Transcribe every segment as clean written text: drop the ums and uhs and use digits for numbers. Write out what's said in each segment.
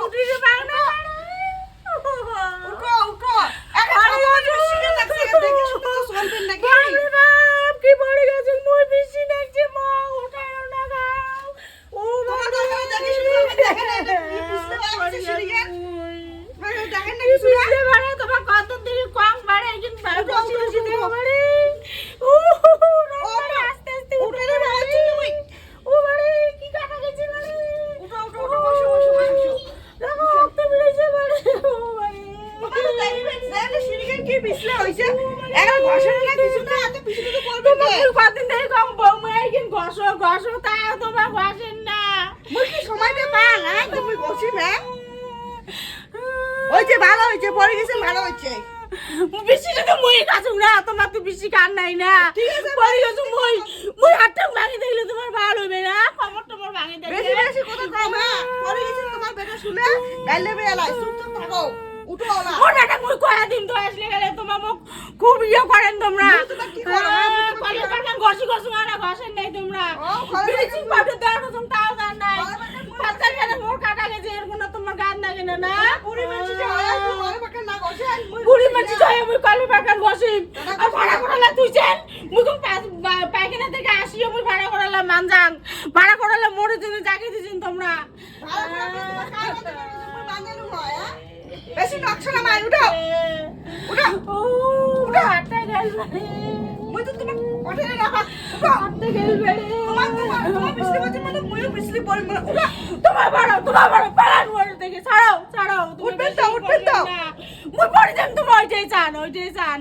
উঠি রে বাংলা উঠো উঠো আরে শিখে লাগছে দেখি শুনে তো চলবেন নাকি আরে বাপ কি পড়ে গেছে মই বেশি লাগছে মা উঠাও না গাও ও তোমার তো দেখি শুনে দেখেন এটা কি পিছলে বাড়ছে শিরিয়ে মানে দেখেন না কিছু না বাড়ে তোমার কত দিন কম বাড়ে কিন্তু বসে বসে দেখো বাড়ে ও আস্তে আস্তে উঠে রে বাড়ছে তুমি ও বাড়ে কি কাটা গেছে বাড়ে উঠো উঠো উঠো বসো বসো বসো দেখো তো মিলেছে বাড়ে ও বাড়ে বাবা দেখবেন না শিরিয়ে কি পিছলে হইছে একা ঘষে না কিছু না এত পিছলে তো করবে না কতদিন ধরে কম বউমা একদিন ঘষো ঘষো তাও তোমার ঘষেন না মুই কি সময় দে পা না তুমি বসি না ওই যে ভালো হইছে পড়ে গেছে ভালো হইছে বেশি তো মই কাছু না তোমার তো বেশি কান নাই না পড়ে গেছে মই হাতটা ভাঙি দিলে তোমার ভালো হবে না কমর তোমার ভাঙি দিলে বেশি বেশি কথা কম না পড়ে গেছে তোমার বেটা শুনে গাইলে বেলাই চুপ চুপ থাকো উঠো না ও বেটা মই কয়া দিন তো আসলে গেলে তোমার মুখ খুব ইয়ে করেন তোমরা কি করো কলে পারকান ঘষি ঘষি না ঘষেন নাই তোমরা ব্লিচিং পাউডার দাও না তুমি তাও দাও নাই পাতা কেন মোর কাটা গেছে এর কোনো তোমার গান লাগে না না পুরি মাছি যে হয় কলে পারকান না ঘষেন পুরি মাছি যে হয় মই কলে পারকান ঘষি আর ভাড়া করালা তুইছেন মই কোন পায়খানা থেকে আসিও মই ভাড়া করালা মানজাং ভাড়া করালা মোরে জন্য জাগি দিছেন তোমরা ভাড়া করালা তোমার কাজ করতে মই মানজানো হয় হ্যাঁ বেশি নকশা না মাই উঠো উঠো উঠো হাতে গেল মই তো তোমার ওঠে না উঠো হাতে গেল বেড়ে তোমার পিছলে বাজে মানে মইও পিছলে পড়ে মানে উঠো তোমার বড় পালান ওর থেকে ছাড়াও উঠবেন তো মই পড়ে যাম তুমি ওইটাই চান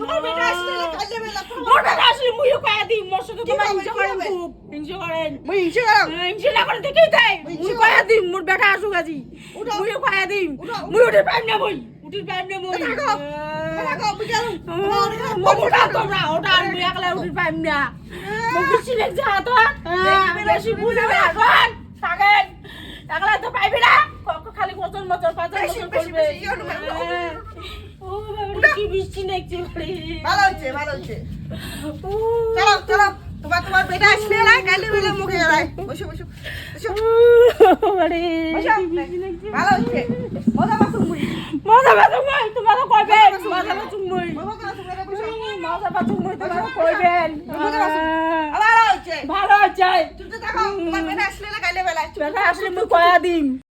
তোমার বেটা আসলে কাজে বেলা মোর বেটা আসলে মইও কয়া দিই মোর সাথে তোমার হিংসা করেন খুব হিংসা করেন মই হিংসা না করে দেখেই তাই মই কয়া দিই মোর বেটা আসুক আজি মইও কয়া দিই মই উঠে পাইম না মই থাকো বিকাল ওটা তোমরা ওটা আমি একলা উঠে পাইম না মই বেশি লাগছে হাত বেশি বুঝে না এখন থাকেন একলা তো পাইবি না খালি বছর করবে ও বাবা কি বৃষ্টি লাগছে ভালো হচ্ছে চলো তোমার বেটা আসলে না কালি বেলা মুখে গেলাই বসো আরে ভালো হচ্ছে মজা বাসুম মই তোমাকে কইবেন মজা বাসুম মই তোমাকে কইবেন ভালো হচ্ছে তুমি তো দেখো তোমার বেটা আসলে না কালি বেলা বেটা আসলে মই কয়া দিম